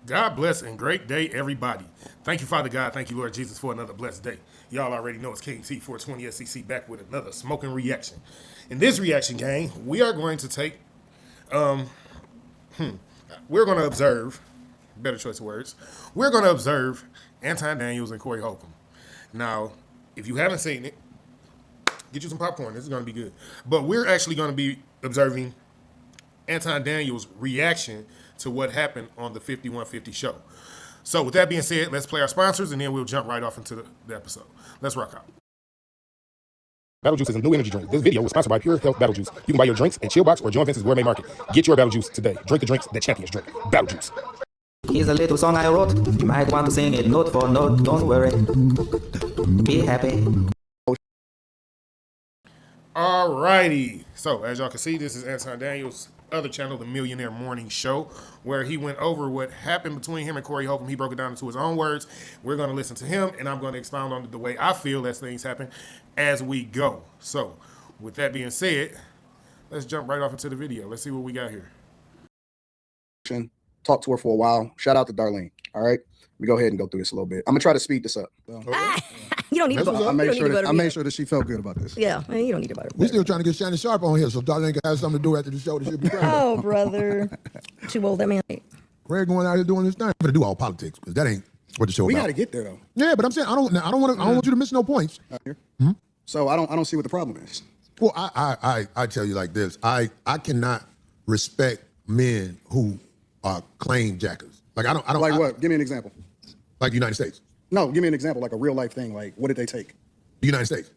God bless and great day, everybody. Thank you, Father God. Thank you, Lord Jesus, for another blessed day. Y'all already know it's King T 420 SEC back with another smoking reaction. In this reaction, gang, we are going to take, we're going to observe, better choice of words, we're going to observe Anton Daniels and Corey Holcomb. Now, if you haven't seen it, get you some popcorn. This is going to be good. But we're actually going to be observing Anton Daniels' reaction to what happened on the 5150 show. So with that being said, let's play our sponsors and then we'll jump right off into the episode. Let's rock out. Battle Juice is a new energy drink. This video was sponsored by Pure Health Battle Juice. You can buy your drinks at Chillbox or Joan Vince's Gourmet Market. Get your Battle Juice today. Drink the drinks that champions drink. Battle Juice. Here's a little song I wrote. You might want to sing it note for note. Don't worry. Be happy. Alrighty. So as y'all can see, this is Anton Daniels' other channel, The Millionaire Morning Show, where he went over what happened between him and Corey Holcomb. He broke it down into his own words. We're going to listen to him, and I'm going to expound on the way I feel as things happen as we go. So with that being said, let's jump right off into the video. Let's see what we got here. Talked to her for a while. Shout out to Darlene. All right. We go ahead and go through this a little bit. I'm gonna try to speed this up. You don't need to go. I made sure that she felt good about this. Yeah, you don't need to butter. We're still trying to get Shannon Sharp on here, so Darlene can have something to do after the show. That should be proud of. Oh, brother. Too old, that man. Greg going out here doing this thing. I'm gonna do all politics because that ain't what the show We about. got to get there though. Yeah, but I'm saying I don't want you to miss no points. So I don't see what the problem is. Well, I tell you like this. I cannot respect men who are claim jackers. Like I don't Like what? Give me an example. Like the United States. No, give me an example, like a real life thing. Like what did they take? The United States.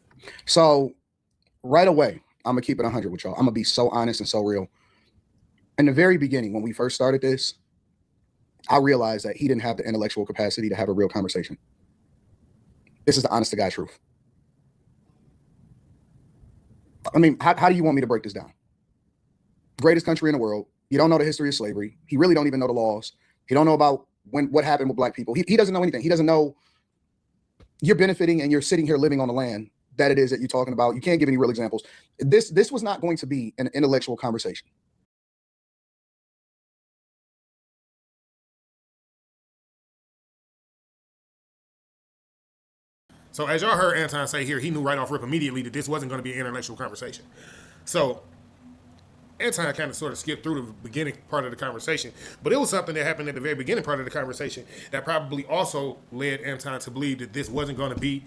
So right away, I'm gonna keep it 100 with y'all. I'm gonna be so honest and so real. In the very beginning, when we first started this, I realized that he didn't have the intellectual capacity to have a real conversation. This is the honest to God truth. I mean, how do you want me to break this down? Greatest country in the world. You don't know the history of slavery. He really don't even know the laws. He don't know about what happened with black people. He doesn't know anything. He doesn't know you're benefiting and you're sitting here living on the land that it is that you're talking about. You can't give any real examples. This was not going to be an intellectual conversation. So as y'all heard Anton say here, he knew right off rip immediately that this wasn't going to be an intellectual conversation. So Anton kind of sort of skipped through the beginning part of the conversation, but it was something that happened at the very beginning part of the conversation that probably also led Anton to believe that this wasn't going to be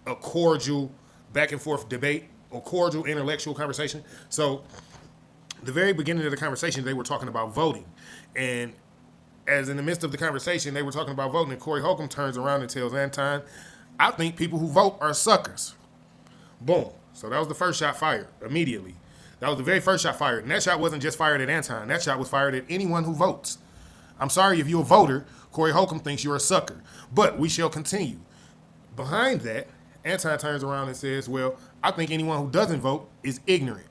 a cordial back and forth debate or cordial intellectual conversation. So the very beginning of the conversation, they were talking about voting. And as in the midst of the conversation, they were talking about voting, and Corey Holcomb turns around and tells Anton, I think people who vote are suckers. Boom. So that was the first shot fired immediately. That was the very first shot fired. And that shot wasn't just fired at Anton. That shot was fired at anyone who votes. I'm sorry if you're a voter, Corey Holcomb thinks you're a sucker. But we shall continue. Behind that, Anton turns around and says, well, I think anyone who doesn't vote is ignorant.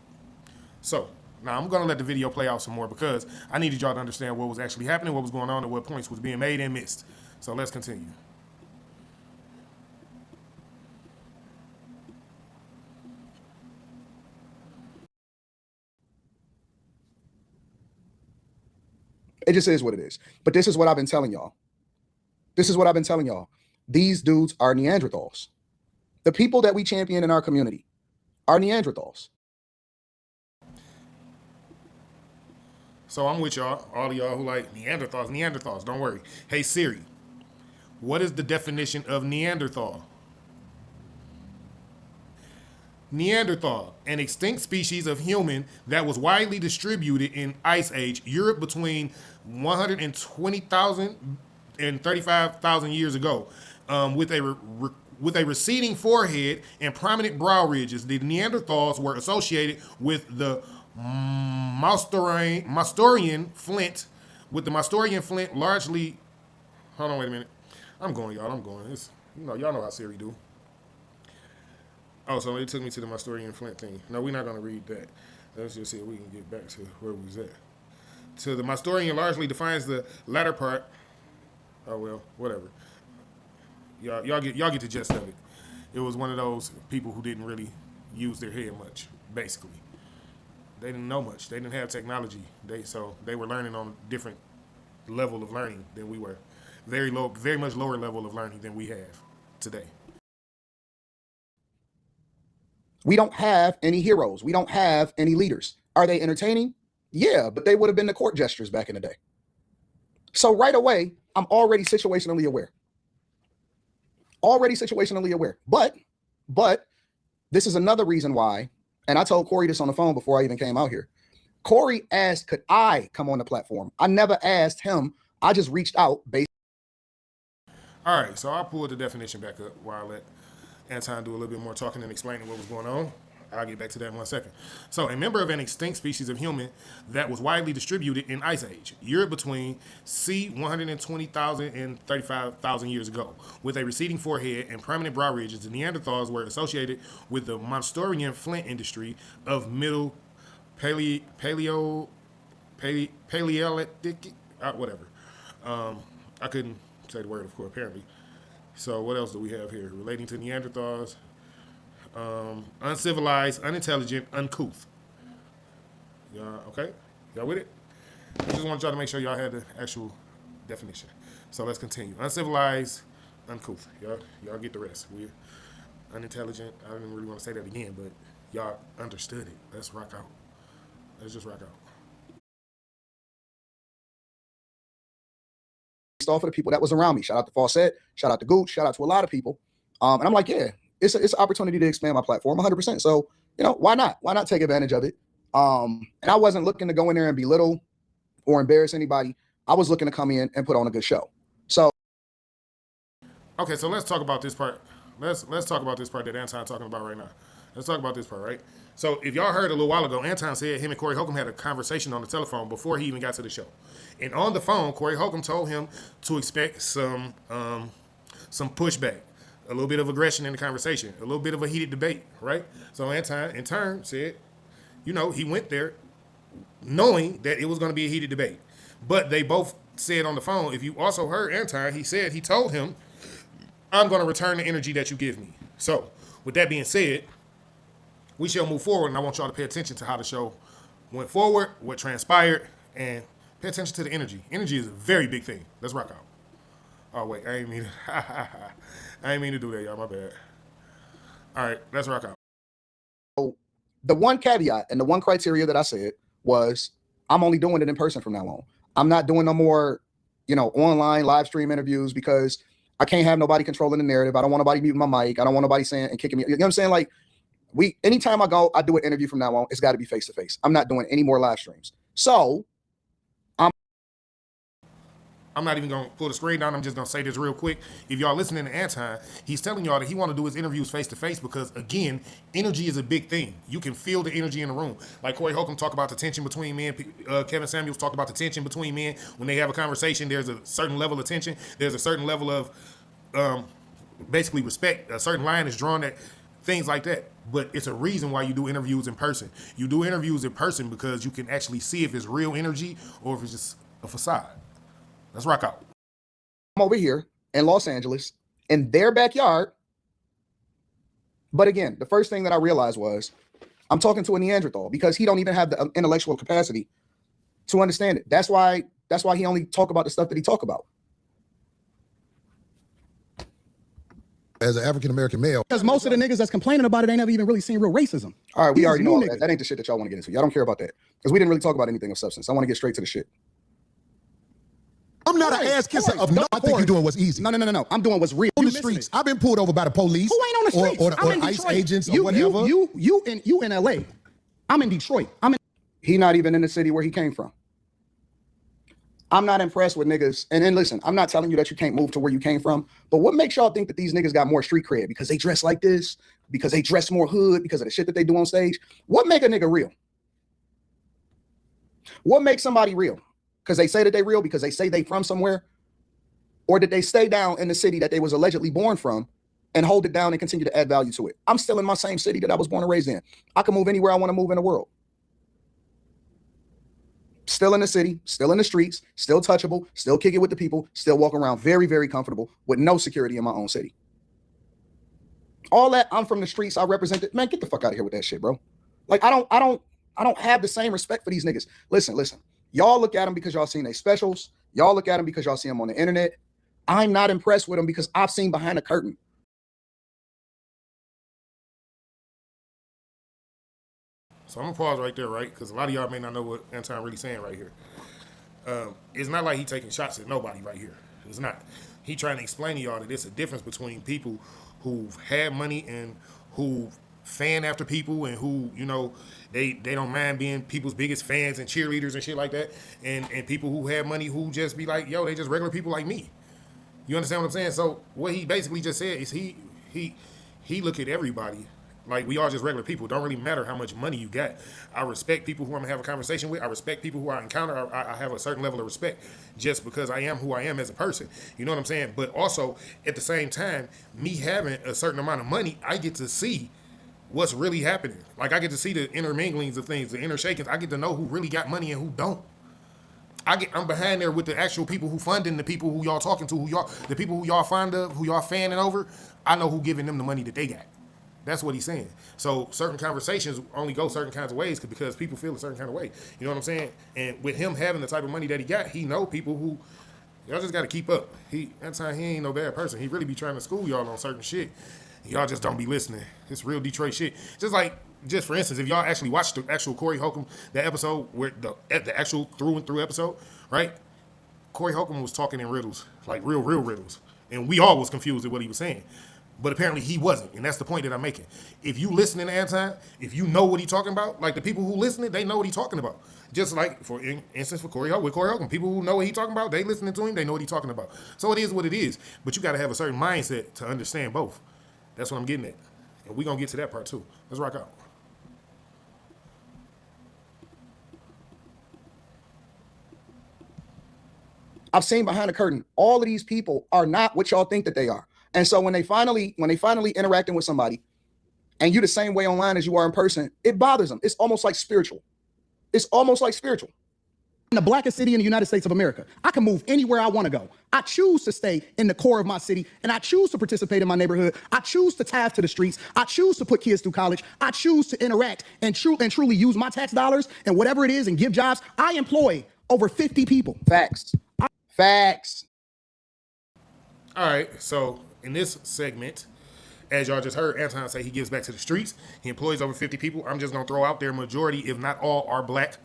So now I'm going to let the video play out some more because I needed y'all to understand what was actually happening, what was going on, and what points was being made and missed. So let's continue. It just is what it is. But this is what I've been telling y'all. These dudes are Neanderthals. The people that we champion in our community are Neanderthals. So I'm with y'all, all of y'all who like Neanderthals, don't worry. Hey Siri, what is the definition of Neanderthal? Neanderthal, an extinct species of human that was widely distributed in Ice Age, Europe between 120,000 and 35,000 years ago, with a receding forehead and prominent brow ridges. The Neanderthals were associated with the Mastorian flint, largely. Hold on, wait a minute. I'm going, y'all. It's, y'all know how Siri do. Oh, so it took me to the Mastorian flint thing. No, we're not going to read that. Let's just see if we can get back to where we was at. To the Mastorian largely defines the latter part. Oh, well, whatever. Y'all get the gist of it. It was one of those people who didn't really use their head much, basically. They didn't know much. They didn't have technology. So they were learning on different level of learning than we were. Very low, very much lower level of learning than we have today. We don't have any heroes. We don't have any leaders. Are they entertaining? Yeah, but they would have been the court gestures back in the day. So right away, I'm already situationally aware. Already situationally aware. But this is another reason why, and I told Corey this on the phone before I even came out here. Corey asked, could I come on the platform? I never asked him. I just reached out based. All right, so I'll pull the definition back up while I let Anton do a little bit more talking and explaining what was going on. I'll get back to that in 1 second. So, a member of an extinct species of human that was widely distributed in Ice Age, Europe between c. 120,000 and 35,000 years ago, with a receding forehead and prominent brow ridges. The Neanderthals were associated with the Monstorian flint industry of Middle Paleolithic, whatever. I couldn't say the word, of course, apparently. So, what else do we have here? Relating to Neanderthals. Uncivilized, unintelligent, uncouth. Y'all okay? Y'all with it? I just want y'all to make sure y'all had the actual definition. So let's continue. Uncivilized, uncouth. Y'all get the rest. We're unintelligent. I didn't really want to say that again, but y'all understood it. Let's rock out. Let's just rock out. Based off of the people that was around me. Shout out to Fawcett. Shout out to Gooch. Shout out to a lot of people. And I'm like, yeah. It's an opportunity to expand my platform 100%. So, why not? Why not take advantage of it? And I wasn't looking to go in there and belittle or embarrass anybody. I was looking to come in and put on a good show. So, okay, so let's talk about this part. Let's talk about this part that Anton's talking about right now. Let's talk about this part, right? So if y'all heard a little while ago, Anton said him and Corey Holcomb had a conversation on the telephone before he even got to the show. And on the phone, Corey Holcomb told him to expect some pushback. A little bit of aggression in the conversation, a little bit of a heated debate, right? So Anton, in turn, said, he went there knowing that it was going to be a heated debate. But they both said on the phone, if you also heard Anton, he told him, I'm going to return the energy that you give me. So with that being said, we shall move forward, and I want y'all to pay attention to how the show went forward, what transpired, and pay attention to the energy. Energy is a very big thing. Let's rock out. Oh, wait, I ain't mean to do that, y'all. My bad. All right, let's rock out. So the one caveat and the one criteria that I said was I'm only doing it in person from now on. I'm not doing no more, online live stream interviews because I can't have nobody controlling the narrative. I don't want nobody muting my mic. I don't want nobody saying and kicking me. You know what I'm saying? Like, anytime I go, I do an interview from now on. It's got to be face to face. I'm not doing any more live streams. So I'm not even going to pull the screen down. I'm just going to say this real quick. If y'all listening to Anton, he's telling y'all that he want to do his interviews face-to-face because, again, energy is a big thing. You can feel the energy in the room. Like Corey Holcomb talked about the tension between men. Kevin Samuels talked about the tension between men. When they have a conversation, there's a certain level of tension. There's a certain level of basically respect. A certain line is drawn at things like that. But it's a reason why you do interviews in person. You do interviews in person because you can actually see if it's real energy or if it's just a facade. Let's rock out. I'm over here in Los Angeles in their backyard. But again, the first thing that I realized was I'm talking to a Neanderthal because he don't even have the intellectual capacity to understand it. That's why he only talk about the stuff that he talk about. As an African-American male. Because most of the niggas that's complaining about it ain't never even really seen real racism. All right, we These already know all niggas. that. That ain't the shit that y'all want to get into. Y'all don't care about that because we didn't really talk about anything of substance. I want to get straight to the shit. I'm not an ass kisser of no. I think you're doing what's easy. No. I'm doing what's real. On the streets. I've been pulled over by the police. Who ain't on the streets? Or I'm in ICE Detroit. agents or whatever. You in LA. I'm in Detroit. He not even in the city where he came from. I'm not impressed with niggas. And then listen, I'm not telling you that you can't move to where you came from, but what makes y'all think that these niggas got more street cred? Because they dress like this, because they dress more hood, because of the shit that they do on stage? What make a nigga real? What makes somebody real? Because they say that they real, because they say they from somewhere? Or did they stay down in the city that they was allegedly born from and hold it down and continue to add value to it? I'm still in my same city that I was born and raised in. I can move anywhere I want to move in the world. Still in the city, still in the streets, still touchable, still kick it with the people, still walk around very, very comfortable with no security in my own city. All that, I'm from the streets, I represent it. Man, get the fuck out of here with that shit, bro. Like, I don't have the same respect for these niggas. Listen. Y'all look at them because y'all seen their specials. Y'all look at him because y'all see him on the internet. I'm not impressed with him because I've seen behind the curtain. So I'm gonna pause right there, right? Because a lot of y'all may not know what Anton really saying right here. It's not like he taking shots at nobody right here. It's not. He trying to explain to y'all that there's a difference between people who've had money and who fan after people and who, you know, they don't mind being people's biggest fans and cheerleaders and shit like that, and people who have money who just be like, yo, they just regular people like me. You understand what I'm saying? So what he basically just said is he look at everybody like we all just regular people. Don't really matter how much money you got. I respect people who I'm gonna have a conversation with. I respect people who I encounter. I have a certain level of respect just because I am who I am as a person. You know what I'm saying? But also at the same time, me having a certain amount of money, I get to see what's really happening. Like I get to see the interminglings of things, the inner shakings. I get to know who really got money and who don't. I'm behind there with the actual people who funding the people who y'all talking to, the people who y'all fond of, who y'all fanning over. I know who giving them the money that they got. That's what he's saying. So certain conversations only go certain kinds of ways because people feel a certain kind of way. You know what I'm saying? And with him having the type of money that he got, he know people who y'all just got to keep up. That's how he ain't no bad person. He really be trying to school y'all on certain shit. Y'all just don't be listening. It's real Detroit shit. Just for instance, if y'all actually watched the actual Corey Holcomb, that episode where the actual through and through episode, right? Corey Holcomb was talking in riddles, like real riddles, and we all was confused at what he was saying. But apparently he wasn't, and that's the point that I'm making. If you listening to Anton, if you know what he's talking about, like the people who listening, they know what he's talking about. Just like, for instance, with Corey Holcomb, people who know what he's talking about, they listening to him, they know what he's talking about. So it is what it is. But you got to have a certain mindset to understand both. That's what I'm getting at. And we're going to get to that part too. Let's rock out. I've seen behind the curtain. All of these people are not what y'all think that they are. And so when they finally interacting with somebody and you the same way online as you are in person, it bothers them. It's almost like spiritual. It's almost like spiritual. In the blackest city in the United States of America, I can move anywhere I want to go. I choose to stay in the core of my city, and I choose to participate in my neighborhood. I choose to tithe to the streets. I choose to put kids through college. I choose to interact and truly use my tax dollars and whatever it is and give jobs. I employ over 50 people. Facts. Facts. All right, so in this segment, as y'all just heard, Anton say he gives back to the streets. He employs over 50 people. I'm just going to throw out there majority, if not all, are black.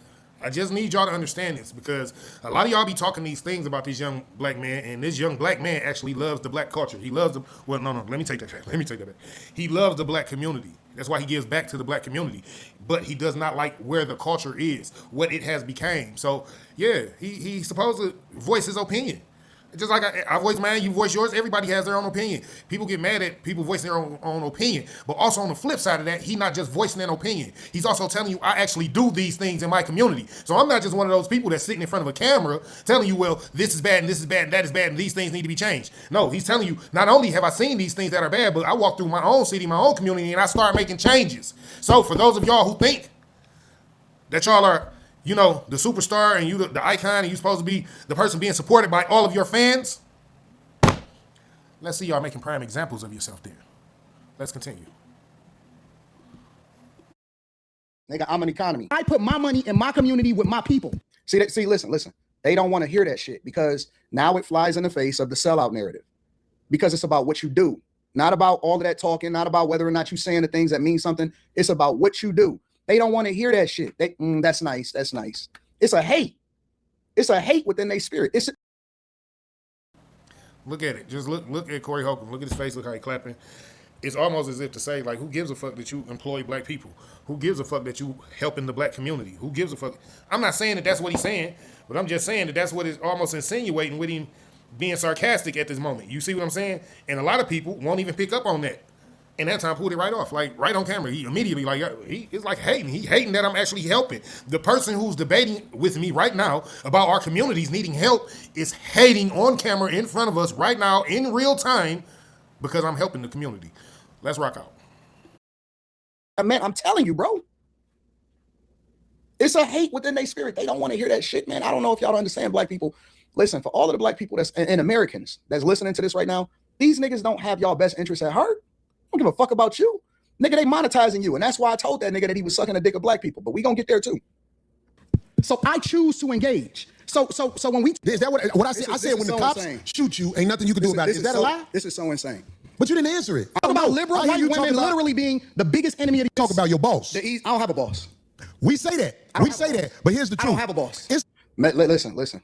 I just need y'all to understand this because a lot of y'all be talking these things about this young black man, and this young black man actually loves the black culture. He loves the, well, no, let me take that back. He loves the black community. That's why he gives back to the black community. But he does not like where the culture is, what it has become. So, yeah, he's supposed to voice his opinion. Just like I voice mine, you voice yours. Everybody has their own opinion. People get mad at people voicing their own opinion. But also on the flip side of that, he's not just voicing an opinion. He's also telling you, I actually do these things in my community. So I'm not just one of those people that's sitting in front of a camera telling you, well, this is bad and this is bad and that is bad and these things need to be changed. No, he's telling you, not only have I seen these things that are bad, but I walk through my own city, my own community, and I start making changes. So for those of y'all who think that y'all are, you know, the superstar and you the icon and you supposed to be the person being supported by all of your fans, let's see y'all making prime examples of yourself there. Let's continue. Nigga, I'm an economy. I put my money in my community with my people. See, listen. They don't want to hear that shit because now it flies in the face of the sellout narrative. Because it's about what you do. Not about all of that talking, not about whether or not you're saying the things that mean something. It's about what you do. They don't want to hear that shit. That's nice. That's nice. It's a hate. It's a hate within their spirit. Look at it. Just look at Corey Holcomb. Look at his face. Look how he clapping. It's almost as if to say, like, who gives a fuck that you employ black people? Who gives a fuck that you helping the black community? Who gives a fuck? I'm not saying that that's what he's saying, but I'm just saying that that's what is almost insinuating with him being sarcastic at this moment. You see what I'm saying? And a lot of people won't even pick up on that. And that time pulled it right off, like right on camera. He immediately, like, it's like hating. He hating that I'm actually helping. The person who's debating with me right now about our communities needing help is hating on camera in front of us right now in real time because I'm helping the community. Let's rock out. Man, I'm telling you, bro. It's a hate within their spirit. They don't want to hear that shit, man. I don't know if y'all understand black people. Listen, for all of the black people that's and Americans that's listening to this right now, these niggas don't have y'all best interests at heart. I don't give a fuck about you. Nigga, they monetizing you. And that's why I told that nigga that he was sucking the dick of black people. But we gonna get there too. So I choose to engage. So when we Is that what I said? This I is said when the so cops insane. shoot you, ain't nothing you can do about it. Is that a lie? This is so insane. But you didn't answer it. Talk about liberal I hear white you women talking about- literally being the biggest enemy of the Talk about your boss. I don't have a boss. We say that. We say that. But here's the I truth. don't have a boss. It's Listen.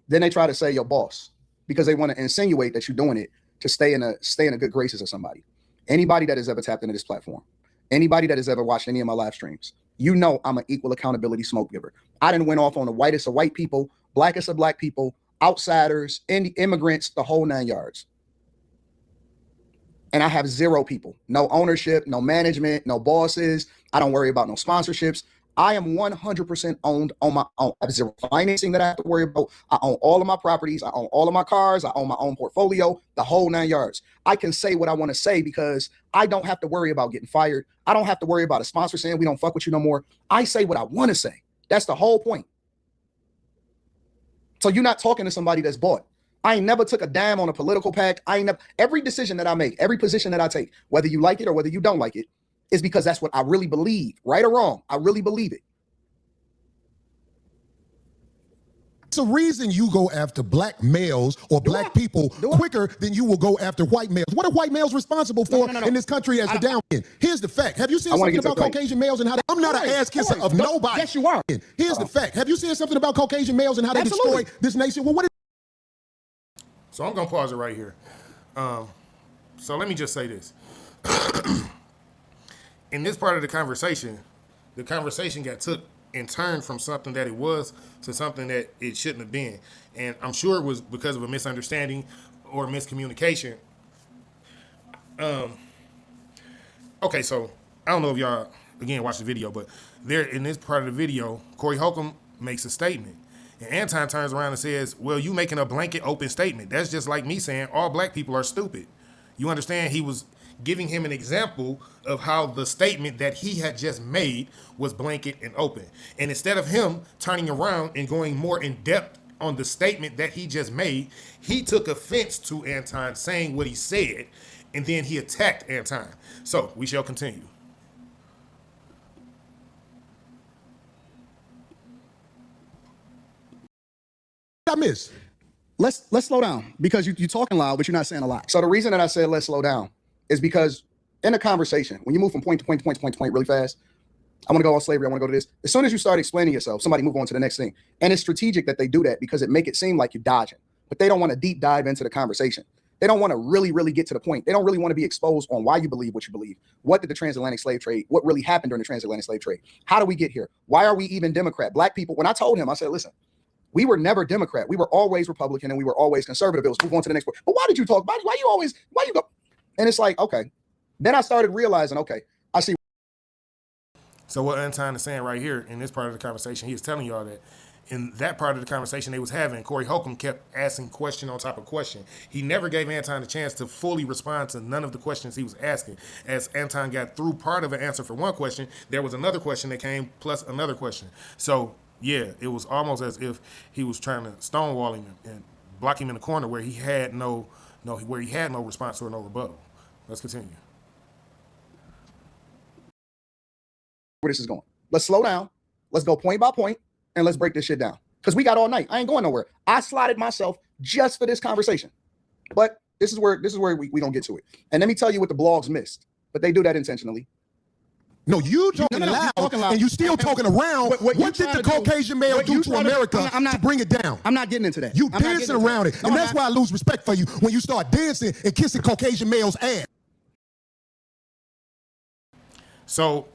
Then they try to say your boss because they want to insinuate that you're doing it to stay in a good graces of somebody. Anybody that has ever tapped into this platform, anybody that has ever watched any of my live streams, you know I'm an equal accountability smoke giver. I done went off on the whitest of white people, blackest of black people, outsiders, immigrants, the whole 9 yards. And I have 0 people, no ownership, no management, no bosses. I don't worry about no sponsorships. I am 100% owned on my own. I have 0 financing that I have to worry about. I own all of my properties. I own all of my cars. I own my own portfolio, the whole 9 yards. I can say what I want to say because I don't have to worry about getting fired. I don't have to worry about a sponsor saying we don't fuck with you no more. I say what I want to say. That's the whole point. So you're not talking to somebody that's bought. I ain't never took a dime on a political pact. Every decision that I make, every position that I take, whether you like it or whether you don't like it, is because that's what I really believe. Right or wrong, I really believe it. It's a reason you go after black males or black people quicker than you will go after white males. What are white males responsible for in this country as the down end? Here's the fact. Have you seen something about Caucasian males and how they, I'm not an ass kisser of nobody. Yes, you are. Here's the fact. Have you seen something about Caucasian males and how they destroy this nation? Well, what is So I'm gonna pause it right here. So let me just say this. In this part of the conversation got took and turned from something that it was to something that it shouldn't have been. And I'm sure it was because of a misunderstanding or miscommunication. Okay, so I don't know if y'all, again, watch the video, but there in this part of the video, Corey Holcomb makes a statement. And Anton turns around and says, well, you making a blanket open statement. That's just like me saying all black people are stupid. You understand? He was giving him an example of how the statement that he had just made was blanket and open. And instead of him turning around and going more in depth on the statement that he just made, he took offense to Anton saying what he said, and then he attacked Anton. So we shall continue. I miss? Let's slow down because you're talking loud, but you're not saying a lot. So the reason that I said let's slow down is because in a conversation, when you move from point to point to point to point to point really fast, I want to go on slavery, I want to go to this. As soon as you start explaining yourself, somebody move on to the next thing. And it's strategic that they do that because it make it seem like you're dodging, but they don't want to deep dive into the conversation. They don't want to really get to the point. They don't really want to be exposed on why you believe what you believe. What did the transatlantic slave trade, what really happened during the transatlantic slave trade? How do we get here? Why are we even Democrat? Black people, when I told him, I said, listen, we were never Democrat. We were always Republican and we were always conservative. Let's move on to the next one. But why did you talk? Why you go? And it's like, okay. Then I started realizing, okay, I see. So what Anton is saying right here in this part of the conversation, he is telling y'all that in that part of the conversation they was having, Corey Holcomb kept asking question on top of question. He never gave Anton a chance to fully respond to none of the questions he was asking. As Anton got through part of an answer for one question, there was another question that came plus another question. So yeah, it was almost as if he was trying to stonewall him and block him in the corner where he had no response or no rebuttal. Let's continue. Where this is going. Let's slow down. Let's go point by point and let's break this shit down. Because we got all night. I ain't going nowhere. I slotted myself just for this conversation. But this is where we gonna get to it. And let me tell you what the blogs missed. But they do that intentionally. No, you talking loud, and you still talking around. What did the Caucasian male do to America to bring it down? I'm not getting into that. You dancing around it. And that's why I lose respect for you when you start dancing and kissing Caucasian males' ass. So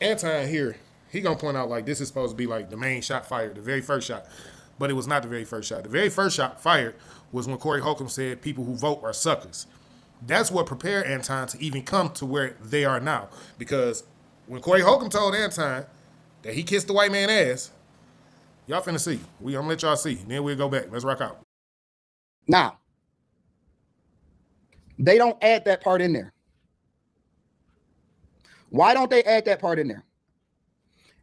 Anton here, he gonna point out like this is supposed to be like the main shot fired, the very first shot. But it was not the very first shot. The very first shot fired was when Corey Holcomb said people who vote are suckers. That's what prepared Anton to even come to where they are now. Because when Corey Holcomb told Anton that he kissed the white man ass, y'all finna see. I'm gonna let y'all see. Then we'll go back. Let's rock out. Now, they don't add that part in there. Why don't they add that part in there?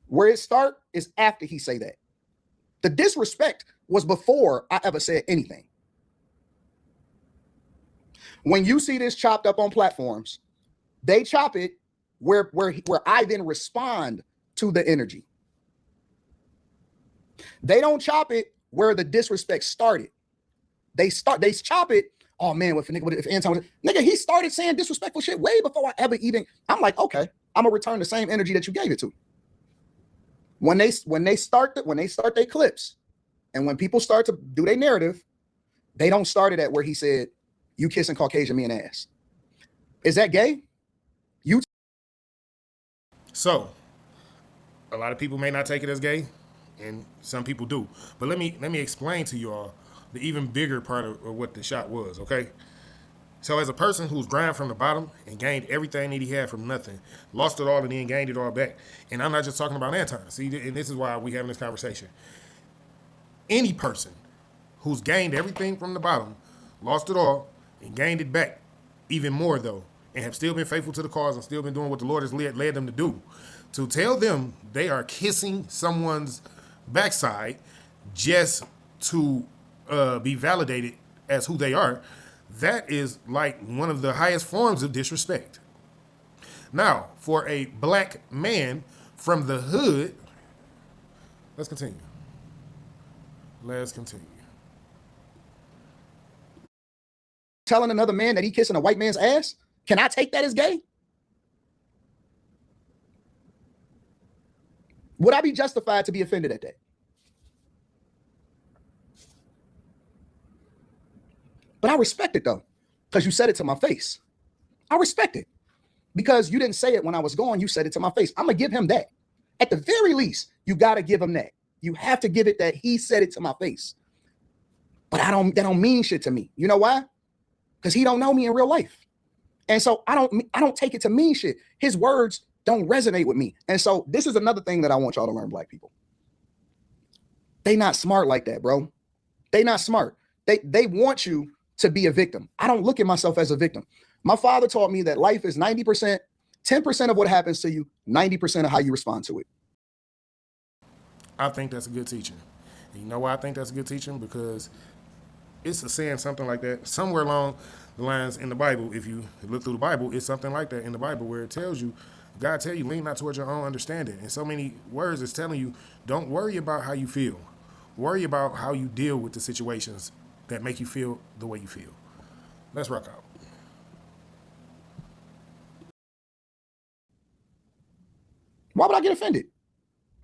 Where it start is after he say that. The disrespect was before I ever said anything. When you see this chopped up on platforms, they chop it where I then respond to the energy. They don't chop it where the disrespect started. They chop it. Oh man, if Anton was nigga, he started saying disrespectful shit way before I ever even. I'm like, okay, I'm gonna return the same energy that you gave it to. When they start their clips, and when people start to do their narrative, they don't start it at where he said, "You kissing Caucasian men ass." Is that gay? So, a lot of people may not take it as gay, and some people do. But let me explain to you all the even bigger part of what the shot was, okay? So as a person who's grind from the bottom and gained everything that he had from nothing, lost it all and then gained it all back, and I'm not just talking about Anton. See, and this is why we having this conversation. Any person who's gained everything from the bottom, lost it all, and gained it back, even more though, and have still been faithful to the cause and still been doing what the Lord has led them to do, to tell them they are kissing someone's backside just to be validated as who they are, that is like one of the highest forms of disrespect. Now, for a black man from the hood, let's continue. Telling another man that he kissing a white man's ass, can I take that as gay? Would I be justified to be offended at that? But I respect it though, because you said it to my face. I respect it because you didn't say it when I was gone. You said it to my face. I'm gonna give him that. At the very least, you got to give him that. You have to give it that he said it to my face. But that don't mean shit to me. You know why? Because he don't know me in real life. And so I don't take it to mean shit. His words don't resonate with me. And so this is another thing that I want y'all to learn, black people. They not smart like that, bro. They not smart. They want you to be a victim. I don't look at myself as a victim. My father taught me that life is 90%, 10% of what happens to you, 90% of how you respond to it. I think that's a good teaching. And you know why I think that's a good teaching? Because it's a saying something like that. Somewhere along the lines in the Bible, if you look through the Bible, it's something like that in the Bible where it tells you, God tell you, lean not towards your own understanding. And so many words is telling you, don't worry about how you feel. Worry about how you deal with the situations that make you feel the way you feel. Let's rock out. Why would I get offended?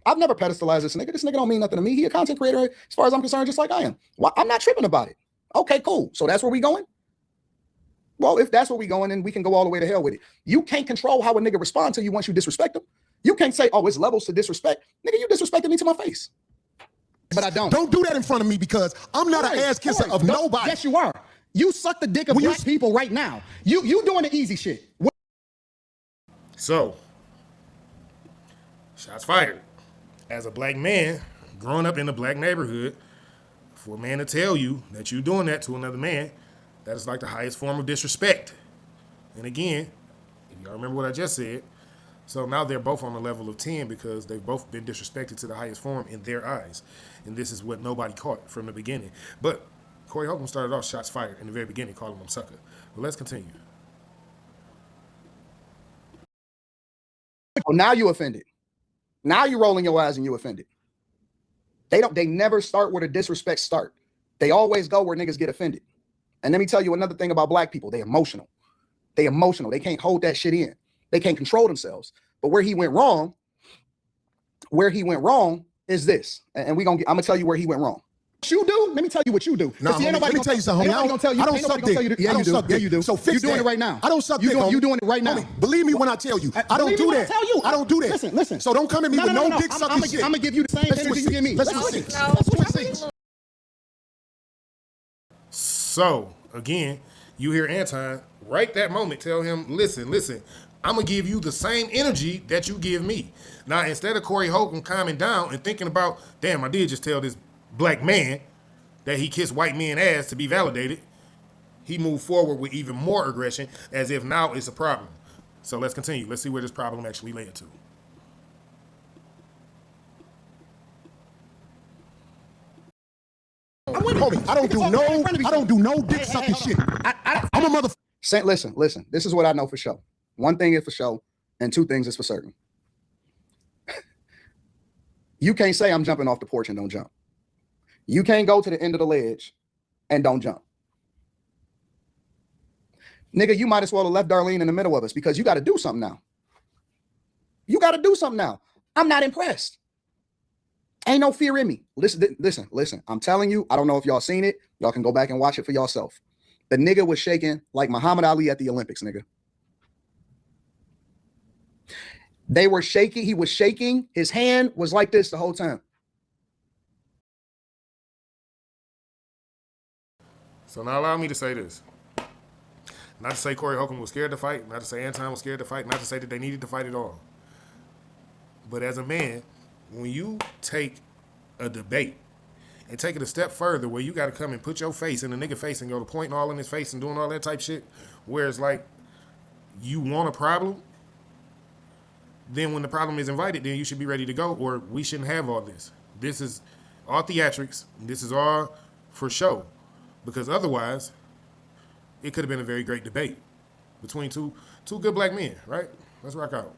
I've never pedestalized this nigga. This nigga don't mean nothing to me. He a content creator as far as I'm concerned, just like I am. Well, I'm not tripping about it. Okay, cool. So that's where we going? Well, if that's where we going, then we can go all the way to hell with it. You can't control how a nigga respond to you once you disrespect him. You can't say, oh, it's levels to disrespect. Nigga, you disrespected me to my face. But I don't. Don't do that in front of me because I'm not an ass kisser of nobody. Yes, you are. You suck the dick of black people right now. You doing the easy shit. So, shots fired. As a black man, growing up in a black neighborhood, for a man to tell you that you're doing that to another man, that is like the highest form of disrespect. And again, if y'all remember what I just said, so now they're both on the level of 10 because they've both been disrespected to the highest form in their eyes. And this is what nobody caught from the beginning. But Corey Holcomb started off shots fired in the very beginning, calling him sucker. But let's continue. Oh, now you offended. Now you rolling your eyes and you offended. They never start where the disrespect start. They always go where niggas get offended. And let me tell you another thing about black people. They emotional. They emotional. They can't hold that shit in. They can't control themselves. But where he went wrong is this. And I'm gonna tell you where he went wrong. What you do? Let me tell you what you do. No, let me tell you something, homie. I don't suck dick. Yeah, you do. Yeah, you do. So fix you doing that. it right now. I don't suck dick. You doing it right now. Homie, believe me when I tell you. I don't do that. I don't do that. Listen. So don't come at me with no dick sucking shit. I'm gonna give you the same energy you give me. Let's switch seats. So, again, you hear Anton right that moment tell him, listen, I'm going to give you the same energy that you give me. Now, instead of Corey Holcomb calming down and thinking about, damn, I did just tell this black man that he kissed white men ass to be validated, he moved forward with even more aggression as if now it's a problem. So let's continue. Let's see where this problem actually led to. Homie, I don't do no dick sucking shit. I'm a motherfucker. Listen. This is what I know for sure. One thing is for sure, and two things is for certain. You can't say I'm jumping off the porch and don't jump. You can't go to the end of the ledge and don't jump. Nigga, you might as well have left Darlene in the middle of us because you got to do something now. You got to do something now. I'm not impressed. Ain't no fear in me. Listen. I'm telling you, I don't know if y'all seen it. Y'all can go back and watch it for yourself. The nigga was shaking like Muhammad Ali at the Olympics, nigga. They were shaking. He was shaking. His hand was like this the whole time. So now allow me to say this. Not to say Corey Holcomb was scared to fight, not to say Anton was scared to fight, not to say that they needed to fight at all. But as a man, when you take a debate and take it a step further where you got to come and put your face in the nigga face and go to pointing all in his face and doing all that type shit, where it's like you want a problem, then when the problem is invited, then you should be ready to go, or we shouldn't have all this. This is all theatrics. This is all for show. Because otherwise, it could have been a very great debate between two good black men, right? Let's rock out.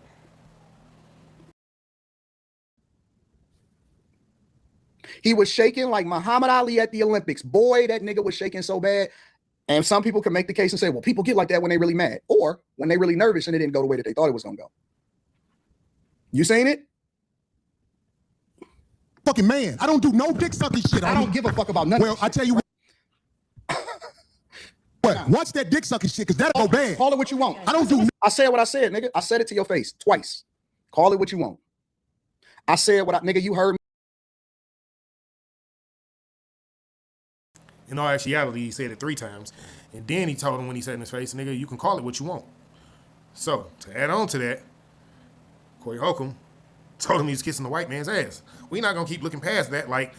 He was shaking like Muhammad Ali at the Olympics. Boy, that nigga was shaking so bad. And some people can make the case and say, well, people get like that when they really mad or when they really nervous and it didn't go the way that they thought it was going to go. You seen it? Fucking man. I don't do no dick sucking shit. I don't give a fuck about nothing. Well, I tell you what. Watch that dick sucking shit, because that'll go bad. Call it what you want. I don't do. I said what I said, nigga. I said it to your face twice. Call it what you want. I said what nigga, you heard me. In all actuality, he said it 3 times. And then he told him when he said in his face, nigga, you can call it what you want. So, to add on to that, Corey Holcomb told him he was kissing the white man's ass. We're not going to keep looking past that like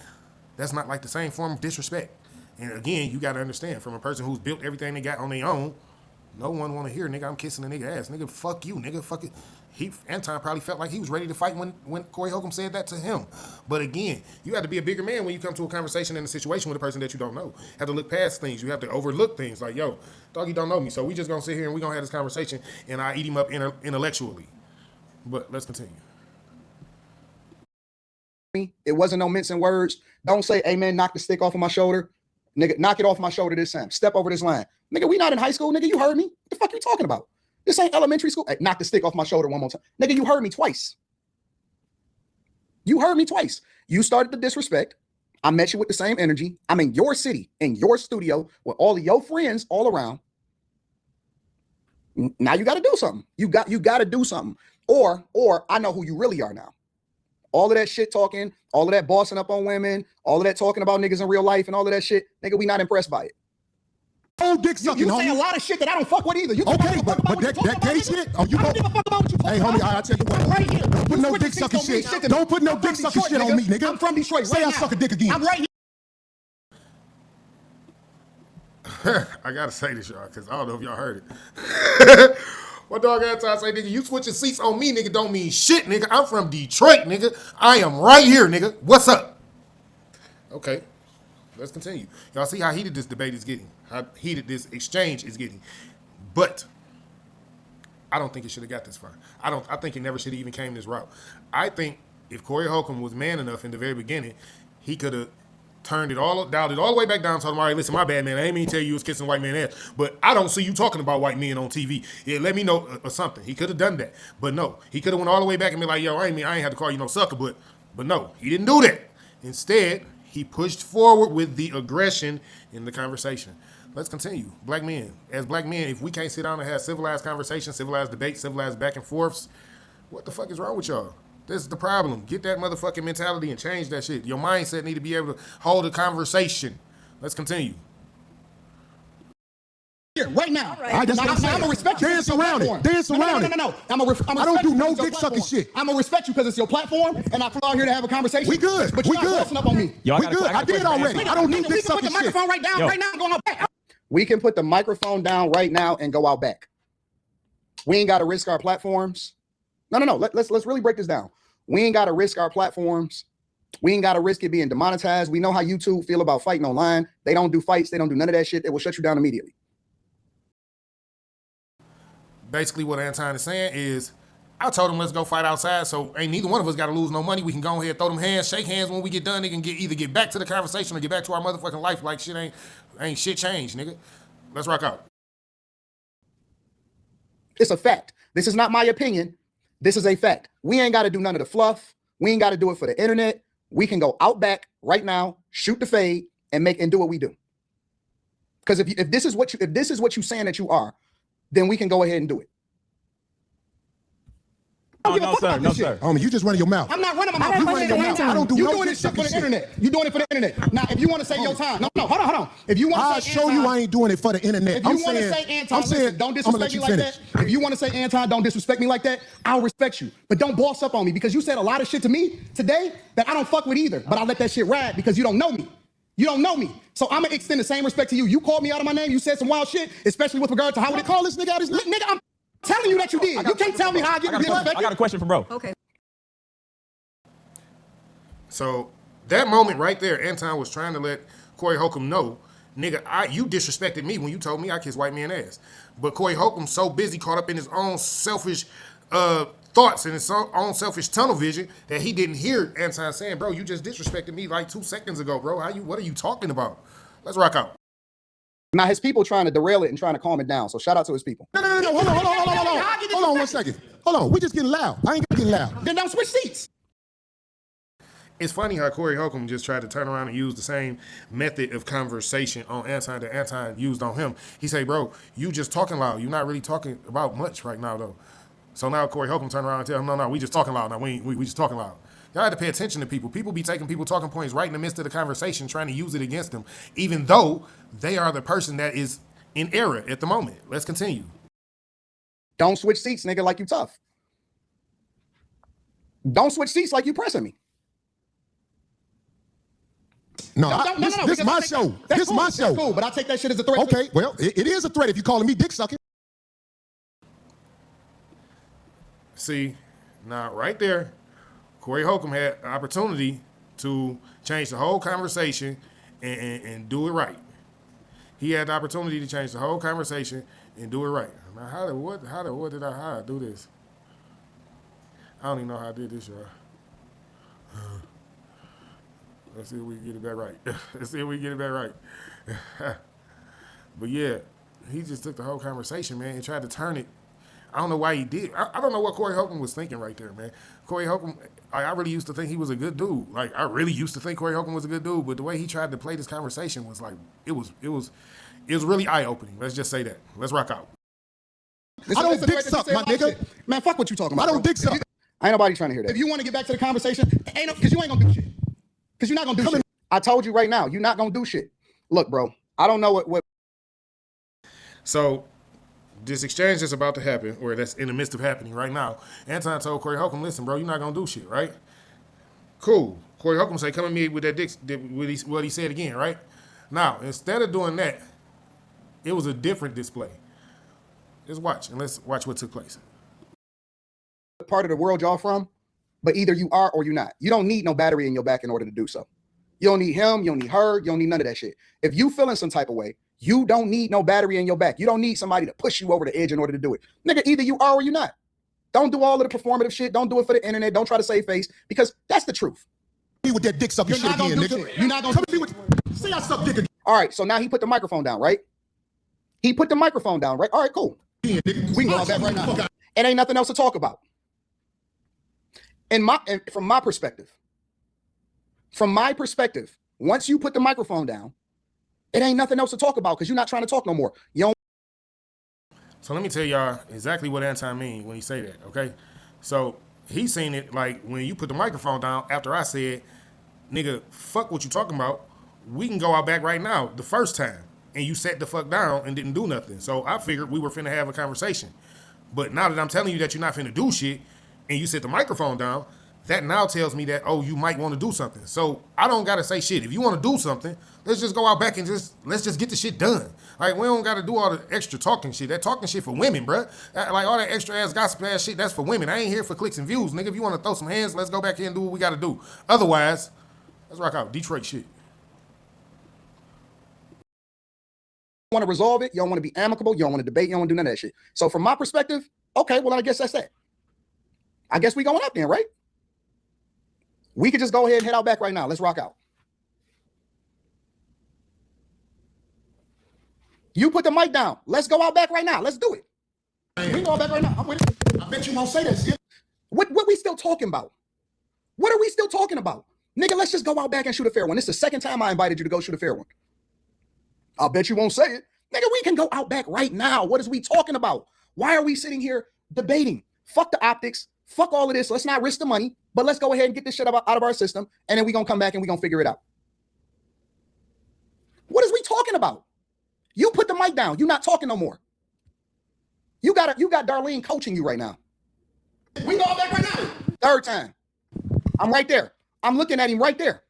that's not like the same form of disrespect. And again, you got to understand, from a person who's built everything they got on their own, no one want to hear, nigga, I'm kissing a nigga ass. Nigga, fuck you, nigga, fuck it. Anton probably felt like he was ready to fight when Corey Holcomb said that to him. But again, you have to be a bigger man when you come to a conversation in a situation with a person that you don't know. You have to look past things. You have to overlook things like, yo, doggy don't know me, so we just going to sit here and we going to have this conversation and I eat him up intellectually. But let's continue. It wasn't no mincing words. Don't say, hey, man, knock the stick off of my shoulder. Nigga, knock it off my shoulder this time. Step over this line. Nigga, we not in high school, nigga. You heard me. What the fuck are you talking about? This ain't elementary school. Hey, knock the stick off my shoulder one more time. Nigga, you heard me twice. You heard me twice. You started the disrespect. I met you with the same energy. I'm in your city, in your studio, with all of your friends all around. Now you got to do something. You got to do something. Or I know who you really are now. All of that shit talking, all of that bossing up on women, all of that talking about niggas in real life and all of that shit, nigga, we not impressed by it. Oh, dick sucking, You homie. say a lot of shit that I don't fuck with either. You Okay, but that gay shit? Oh, you I don't give a fuck about what you talk Hey, about. homie, I tell you what. Right here. Don't put You no switch dick the sucking seats on me, shit. to Don't put no I'm from dick sucking Detroit, shit on me, nigga. I'm from Detroit. Say right I now. suck a dick again. I'm right here. I gotta say this, y'all, because I don't know if y'all heard it. What dog Anton say, nigga, you switching seats on me, nigga, don't mean shit, nigga. I'm from Detroit, nigga. I am right here, nigga. What's up? Okay, let's continue. Y'all see how heated this debate is getting, how heated this exchange is getting. But I don't think it should have got this far. I think it never should have even came this route. I think if Corey Holcomb was man enough in the very beginning, he could have dialed it all the way back down, told him, all right, listen, my bad, man. I ain't mean to tell you was kissing white man ass, but I don't see you talking about white men on TV. Yeah, let me know or something. He could have done that. But no, he could have went all the way back and be like, yo, I ain't had to call you no sucker, but no, he didn't do that. Instead, he pushed forward with the aggression in the conversation. Let's continue. Black men, as black men, if we can't sit down and have civilized conversations, civilized debates, civilized back and forths, what the fuck is wrong with y'all? This is the problem. Get that motherfucking mentality and change that shit. Your mindset need to be able to hold a conversation. Let's continue. Here, right now. right. I just Now, gotta say, I'm gonna respect you. dance because it's your around it. platform. Dance around it. No. I'm gonna I don't do no respect you because it's your dick sucking platform. shit. I'm gonna respect you because it's your platform, and I flew out here to have a conversation. We good. But We you're not good. bossing up on me. Yo, We good. I did already. I don't need Nigga, dick we can put sucking the shit. microphone right down, Yo. right now, and go on back. We can put the microphone down right now and go out back. We ain't got to risk our platforms. No. Let's really break this down. We ain't got to risk our platforms. We ain't got to risk it being demonetized. We know how YouTube feel about fighting online. They don't do fights. They don't do none of that shit. They will shut you down immediately. Basically what Anton is saying is, I told him let's go fight outside, so ain't neither one of us got to lose no money. We can go ahead, throw them hands, shake hands when we get done. They can either get back to the conversation or get back to our motherfucking life like shit ain't shit changed, nigga. Let's rock out. It's a fact. This is not my opinion. This is a fact. We ain't got to do none of the fluff. We ain't got to do it for the internet. We can go out back right now, shoot the fade, and do what we do. Because if this is what you saying that you are, then we can go ahead and do it. Oh, no, sir. No, sir. Homie, you just running your mouth. I'm not running my mouth. You running your mouth. I don't do You no doing this shit for the shit. internet. You doing it for the internet. Now, if you want to say your time, no, hold on. If you want I'll to say show Anton, you I ain't doing it for the internet. if you want to say Anton, listen, don't disrespect me like that. If you want to say Anton, don't disrespect me like that, I'll respect you. But don't boss up on me because you said a lot of shit to me today that I don't fuck with either. But I let that shit ride because you don't know me. You don't know me. So I'm going to extend the same respect to you. You called me out of my name. You said some wild shit, especially with regard to how I call this nigga out his name. Nigga, I'm telling you that you did. You can't tell me how I get disrespected. I got a question for bro. Okay. So that moment right there, Anton was trying to let Corey Holcomb know, nigga, you disrespected me when you told me I kissed white man ass. But Corey Holcomb's so busy, caught up in his own selfish thoughts and his own selfish tunnel vision that he didn't hear Anton saying, bro, you just disrespected me like 2 seconds ago, bro. What are you talking about? Let's rock out. Now his people trying to derail it and trying to calm it down. So shout out to his people. No. Hold on 1 second. Hold on. We just getting loud. I ain't getting loud. Then don't switch seats. It's funny how Corey Holcomb just tried to turn around and use the same method of conversation on Anton that Anton used on him. He say, bro, you just talking loud. You're not really talking about much right now, though. So now Corey Holcomb turn around and tell him, no, we just talking loud. Now, we just talking loud. Y'all have to pay attention to people. People be taking people talking points right in the midst of the conversation, trying to use it against them, even though they are the person that is in error at the moment. Let's continue. Don't switch seats, nigga, like you tough. Don't switch seats like you pressing me. No, this because my I take show. that- that's This cool, my that's show. cool, but I take that shit as a threat. Okay, well, it is a threat if you calling me dick sucking. See, now right there, Corey Holcomb had an opportunity to change the whole conversation and do it right. He had the opportunity to change the whole conversation and do it right. Now, how did I do this? I don't even know how I did this, y'all. Let's see if we can get it back right. But yeah, he just took the whole conversation, man, and tried to turn it. I don't know why he did. I don't know what Corey Holcomb was thinking right there, man. Corey Holcomb, I really used to think he was a good dude. Like, I really used to think Corey Holcomb was a good dude, but the way he tried to play this conversation was like, it was really eye-opening. Let's just say that. Let's rock out. I don't dick suck, my nigga. Man, fuck what you talking about. I don't dick suck. Ain't nobody trying to hear that. If you want to get back to the conversation, because you ain't gonna do shit. Because you're not gonna do shit. I told you right now, you're not gonna do shit. Look, bro, I don't know what. So this exchange that's about to happen, or that's in the midst of happening right now, Anton told Corey Holcomb, listen, bro, you're not going to do shit, right? Cool. Corey Holcomb say, come at me with that dick, what he said again, right? Now, instead of doing that, it was a different display. Just watch, and let's watch what took place. Part of the world y'all from, but either you are or you're not. You don't need no battery in your back in order to do so. You don't need him, you don't need her, you don't need none of that shit. If you feeling some type of way, you don't need no battery in your back. You don't need somebody to push you over the edge in order to do it. Nigga, either you are or you're not. Don't do all of the performative shit. Don't do it for the internet. Don't try to save face, because that's the truth. Me with that dick sucking You're shit not again, gonna do nigga. shit. You're not gonna Come do at me with. Say I suck dick again, All right, so now he put the microphone down, right? He put the microphone down, right? All right, cool. nigga. We can go out back right now. It ain't nothing else to talk about. And from my perspective, once you put the microphone down, it ain't nothing else to talk about because you're not trying to talk no more. You don't. So let me tell y'all exactly what Anton mean when he say that, okay? So he seen it like when you put the microphone down after I said, nigga, fuck what you talking about. We can go out back right now the first time. And you sat the fuck down and didn't do nothing. So I figured we were finna have a conversation. But now that I'm telling you that you're not finna do shit and you set the microphone down, that now tells me that, oh, you might want to do something. So I don't got to say shit. If you want to do something, let's just go out back and let's just get the shit done. Like, we don't got to do all the extra talking shit. That talking shit for women, bruh. Like, all that extra ass gossip ass shit, that's for women. I ain't here for clicks and views, nigga. If you want to throw some hands, let's go back here and do what we got to do. Otherwise, let's rock out. Detroit shit. Want to resolve it, you don't want to be amicable, you don't want to debate, you don't want to do none of that shit. So from my perspective, okay, well, I guess that's that. I guess we going up then, right? We could just go ahead and head out back right now. Let's rock out. You put the mic down. Let's go out back right now. Let's do it. We go out back right now. I'm with it. I bet you won't say that shit. What we still talking about? What are we still talking about? Nigga, let's just go out back and shoot a fair one. This is the second time I invited you to go shoot a fair one. I'll bet you won't say it. Nigga, we can go out back right now. What is we talking about? Why are we sitting here debating? Fuck the optics. Fuck all of this. Let's not risk the money, but let's go ahead and get this shit out of our system, and then we're going to come back and we're going to figure it out. What is we talking about? You put the mic down. You're not talking no more. You got Darlene coaching you right now. We go back right now. Third time. I'm right there. I'm looking at him right there.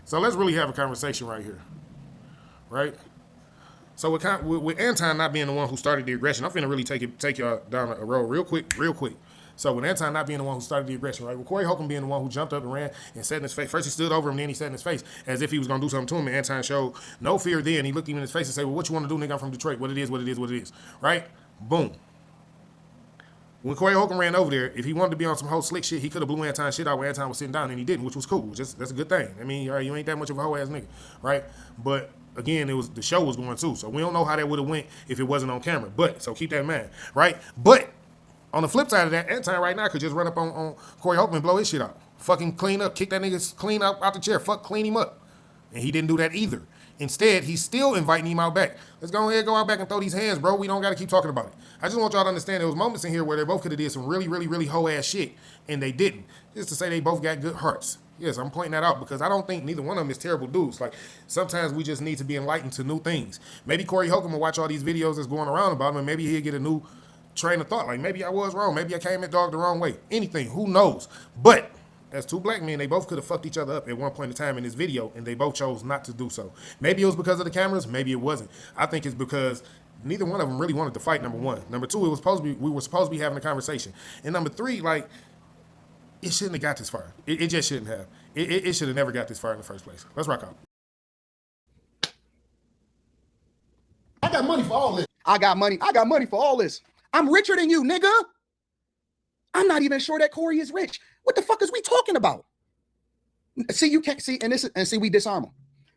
So let's really have a conversation right here, right? So with Anton not being the one who started the aggression, I'm finna really take y'all down a road real quick. So with Anton not being the one who started the aggression, right? With Corey Holcomb being the one who jumped up and ran and sat in his face. First he stood over him, then he sat in his face as if he was gonna do something to him. And Anton showed no fear then. He looked him in his face and said, well, what you wanna do, nigga? I'm from Detroit. What it is, right? Boom. When Corey Holcomb ran over there, if he wanted to be on some whole slick shit, he could have blew Anton shit out where Anton was sitting down, and he didn't, which was cool. That's a good thing. I mean, you ain't that much of a hoe ass nigga, right? But again, the show was going too, so we don't know how that would have went if it wasn't on camera. But so keep that in mind, right? But on the flip side of that, Anton right now could just run up on Corey Holcomb and blow his shit out, fucking clean up, kick that nigga clean out the chair, clean him up, and he didn't do that either. Instead, he's still inviting him out back. Let's go ahead, go out back and throw these hands, bro. We don't got to keep talking about it. I just want y'all to understand there was moments in here where they both could have did some really, really, really hoe-ass shit, and they didn't. Just to say they both got good hearts. Yes, I'm pointing that out because I don't think neither one of them is terrible dudes. Like, sometimes we just need to be enlightened to new things. Maybe Corey Holcomb will watch all these videos that's going around about him, and maybe he'll get a new train of thought. Like, maybe I was wrong. Maybe I came at dog the wrong way. Anything. Who knows? But as two black men, they both could have fucked each other up at one point in time in this video, and they both chose not to do so. Maybe it was because of the cameras. Maybe it wasn't. I think it's because neither one of them really wanted to fight, number one. Number two, we were supposed to be having a conversation. And number three, like, it shouldn't have got this far. It just shouldn't have. It should have never got this far in the first place. Let's rock out. I got money for all this. I got money for all this. I'm richer than you, nigga. I'm not even sure that Corey is rich. What the fuck is we talking about? See, you can't see, see, we disarm them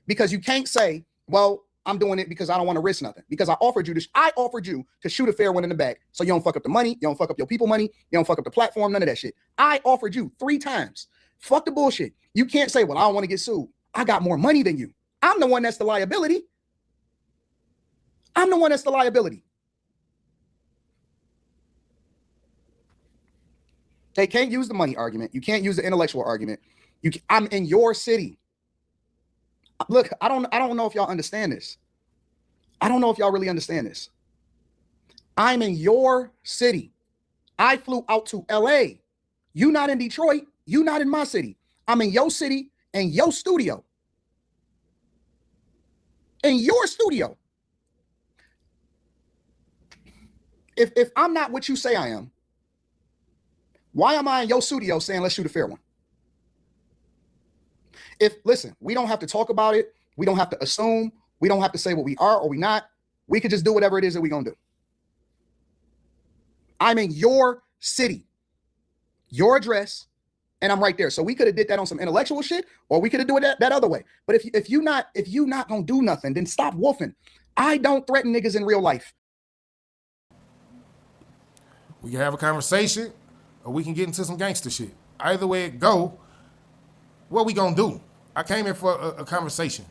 because you can't say, well, I'm doing it because I don't want to risk nothing. Because I offered you to shoot a fair one in the back so you don't fuck up the money, you don't fuck up your people money, you don't fuck up the platform, none of that shit. I offered you 3 times. Fuck the bullshit. You can't say, well, I don't want to get sued. I got more money than you. I'm the one that's the liability. They can't use the money argument. You can't use the intellectual argument. I'm in your city. Look, I don't know if y'all understand this. I don't know if y'all really understand this. I'm in your city. I flew out to LA. You not in Detroit. You not in my city. I'm in your city and your studio. In your studio. If I'm not what you say I am, why am I in your studio saying let's shoot a fair one? Listen, we don't have to talk about it. We don't have to assume. We don't have to say what we are or we not. We could just do whatever it is that we're going to do. I'm in your city, your address, and I'm right there. So we could have did that on some intellectual shit, or we could have done it that other way. But if you not going to do nothing, then stop wolfing. I don't threaten niggas in real life. We can have a conversation, or we can get into some gangster shit. Either way it go, what we gonna do? I came here for a conversation.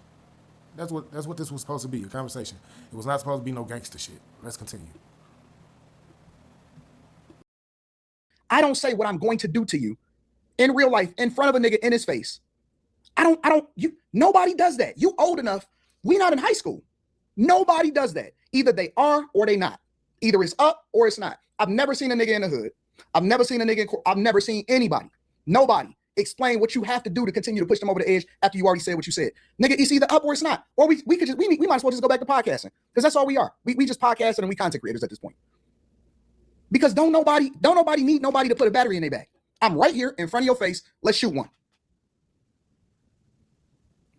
That's what this was supposed to be, a conversation. It was not supposed to be no gangster shit. Let's continue. say what I'm going to do to you in real life in front of a nigga in his face. Nobody does that. You old enough. We not in high school. Nobody does that. Either they are or they not. Either it's up or it's not. I've never seen a nigga in the hood. I've never seen a nigga in court. I've never seen nobody explain what you have to do to continue to push them over the edge after you already said what you said. Nigga, it's either up or it's not. Or we might as well just go back to podcasting, because that's all we are. We just podcasting and we content creators at this point. Because don't nobody need nobody to put a battery in their back. I'm right here in front of your face. Let's shoot one.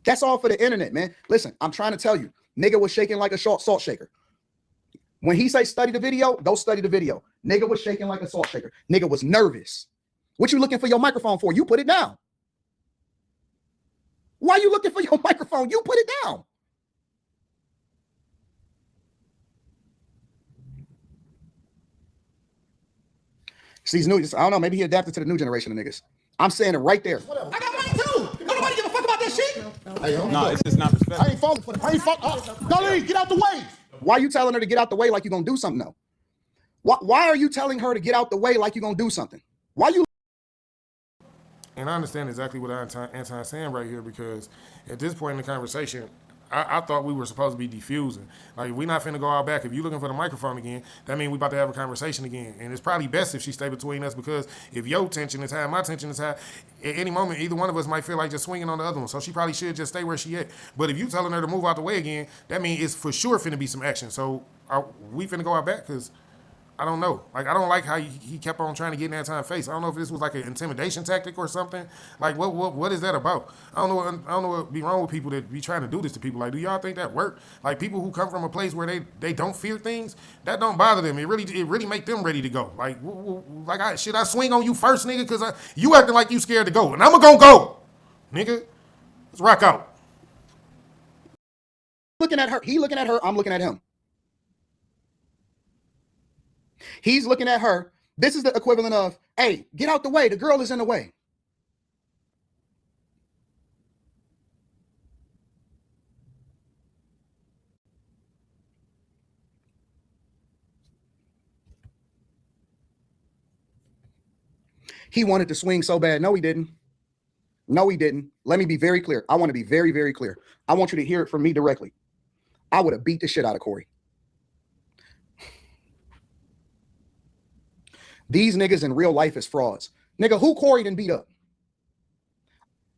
That's all for the internet, man. Listen, I'm trying to tell you, nigga was shaking like a salt shaker. When he say study the video, go study the video. Nigga was shaking like a salt shaker. Nigga was nervous. What you looking for your microphone for? You put it down. Why you looking for your microphone? You put it down. See, these new, I don't know, maybe he adapted to the new generation of niggas. I'm saying it right there. I got mine too. Don't nobody give a fuck about that shit. No, it's just not respect. I ain't falling for it. I ain't falling. Darlene, get out the way. Why are you telling her to get out the way like you're gonna do something though? Why are you telling her to get out the way like you're gonna do something? Why you? And I understand exactly what Anton's saying right here, because at this point in the conversation, I thought we were supposed to be diffusing. Like, we're not finna go out back. If you're looking for the microphone again, that means we about to have a conversation again. And it's probably best if she stay between us, because if your tension is high, my tension is high, at any moment, either one of us might feel like just swinging on the other one. So she probably should just stay where she at. But if you telling her to move out the way again, that means it's for sure finna be some action. So are we finna go out back? Because I don't know. Like, I don't like how he kept on trying to get in Anton's face. I don't know if this was like an intimidation tactic or something. Like, what is that about? I don't know what be wrong with people that be trying to do this to people. Like, do y'all think that work? Like, people who come from a place where they don't fear things, that don't bother them. It really make them ready to go. Like, should I swing on you first, nigga? Because you acting like you scared to go, and I'm gonna go, nigga. Let's rock out. Looking at her, he looking at her, I'm looking at him. He's looking at her. This is the equivalent of, hey, get out the way. The girl is in the way. He wanted to swing so bad. No, he didn't. No, he didn't. Let me be very clear. I want to be very, very clear. I want you to hear it from me directly. I would have beat the shit out of Corey. These niggas in real life is frauds. Nigga, who Corey done beat up?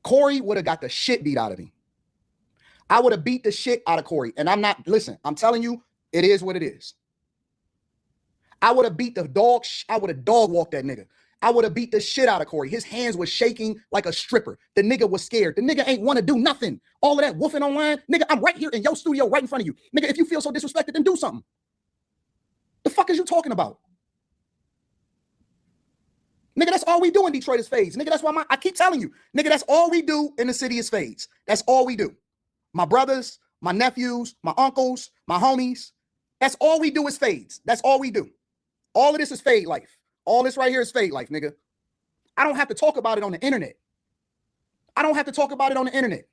Corey would have got the shit beat out of me. I would have beat the shit out of Corey. And I'm not, listen, I'm telling you, it is what it is. I would have beat the dog, I would have dog walked that nigga. I would have beat the shit out of Corey. His hands was shaking like a stripper. The nigga was scared. The nigga ain't want to do nothing. All of that woofing online. Nigga, I'm right here in your studio right in front of you. Nigga, if you feel so disrespected, then do something. The fuck is you talking about? Nigga, that's all we do in Detroit is fades. Nigga, that's why I keep telling you. Nigga, that's all we do in the city is fades. That's all we do. My brothers, my nephews, my uncles, my homies. That's all we do is fades. That's all we do. All of this is fade life. All this right here is fade life, nigga. I don't have to talk about it on the internet. I don't have to talk about it on the internet.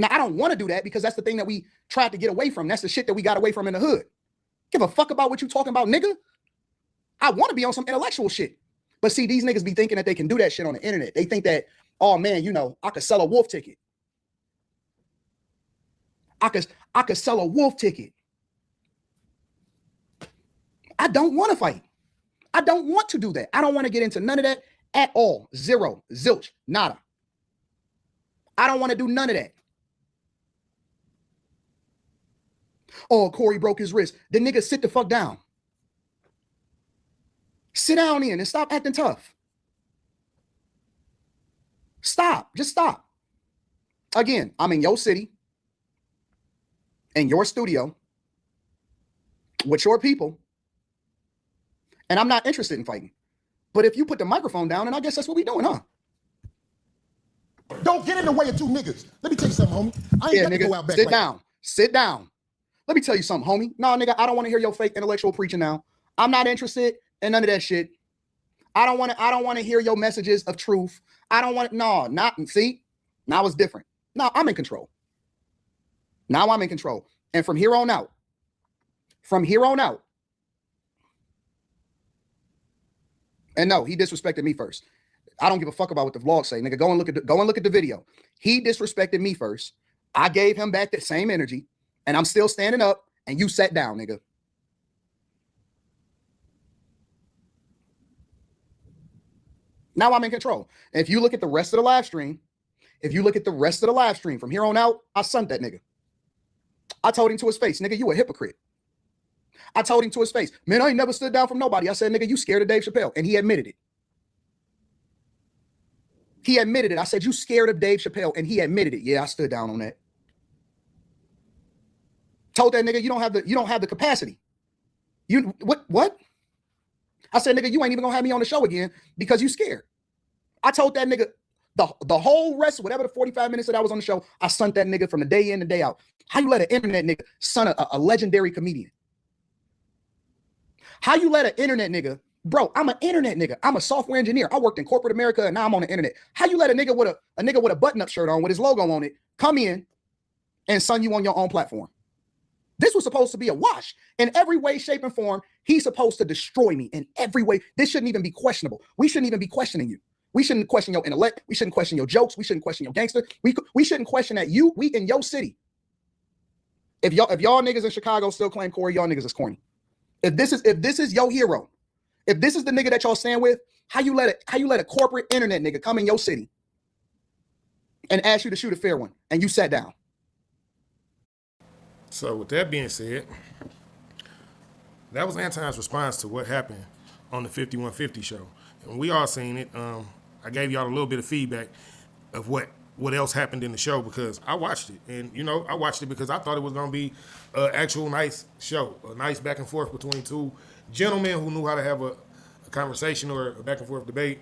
Now, I don't want to do that because that's the thing that we tried to get away from. That's the shit that we got away from in the hood. Give a fuck about what you talking about, nigga. I want to be on some intellectual shit. But see, these niggas be thinking that they can do that shit on the internet. They think that, oh man, you know, I could sell a wolf ticket. I could sell a wolf ticket. I don't want to fight. I don't want to do that. I don't want to get into none of that at all. Zero, zilch, nada. I don't want to do none of that. Oh, Corey broke his wrist. The nigga sit the fuck down. Sit down in and stop acting tough. Stop. Just stop. Again, I'm in your city, in your studio, with your people, and I'm not interested in fighting. But if you put the microphone down, then I guess that's what we doing, huh? Don't get in the way of two niggas. Let me tell you something, homie. I ain't got to go out Nigga, back. sit down. Sit down. Let me tell you something, homie. No, nigga, I don't want to hear your fake intellectual preaching now. I'm not interested in none of that shit. I don't want to hear your messages of truth. I don't want no, not see. Now it's different. Now I'm in control. Now I'm in control. And from here on out, and no, he disrespected me first. I don't give a fuck about what the vlog say, nigga. Go and look at the video. He disrespected me first. I gave him back that same energy, and I'm still standing up, and you sat down, nigga. Now I'm in control. And if you look at the rest of the live stream, from here on out, I sunned that nigga. I told him to his face, nigga, you a hypocrite. I told him to his face, man, I ain't never stood down from nobody. I said, nigga, you scared of Dave Chappelle. And he admitted it. He admitted it. I said, you scared of Dave Chappelle. And he admitted it. Yeah, I stood down on that. Told that nigga, you don't have the capacity. You what? I said, nigga, you ain't even gonna have me on the show again because you scared. I told that nigga the whole rest, whatever the 45 minutes that I was on the show, I sent that nigga from the day in and day out. How you let an internet nigga son a legendary comedian? How you let an internet nigga, bro? I'm an internet nigga. I'm a software engineer. I worked in corporate America and now I'm on the internet. How you let a nigga with a button-up shirt on with his logo on it come in and son you on your own platform? This was supposed to be a wash in every way, shape, and form. He's supposed to destroy me in every way. This shouldn't even be questionable. We shouldn't even be questioning you. We shouldn't question your intellect. We shouldn't question your jokes. We shouldn't question your gangster. We shouldn't question that we in your city. If y'all niggas in Chicago still claim Corey, y'all niggas is corny. If this is your hero, if this is the nigga that y'all stand with, how you let a corporate internet nigga come in your city and ask you to shoot a fair one and you sat down? So with that being said, that was Anton's response to what happened on the 5150 show. And we all seen it. I gave y'all a little bit of feedback of what else happened in the show because I watched it. And, I watched it because I thought it was going to be an actual nice show, a nice back and forth between two gentlemen who knew how to have a conversation or a back and forth debate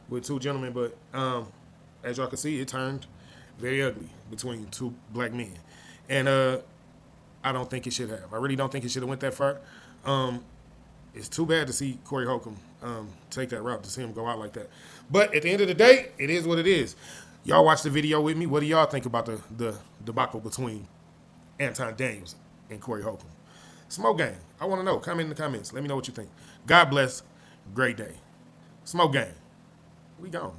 with two gentlemen. But as y'all can see, it turned very ugly between two black men. And I don't think it should have. I really don't think it should have went that far. It's too bad to see Corey Holcomb take that route, to see him go out like that. But at the end of the day, it is what it is. Y'all watch the video with me. What do y'all think about the debacle between Anton Daniels and Corey Holcomb? Smoke Gang, I want to know. Comment in the comments. Let me know what you think. God bless. Great day. Smoke Gang. We gone.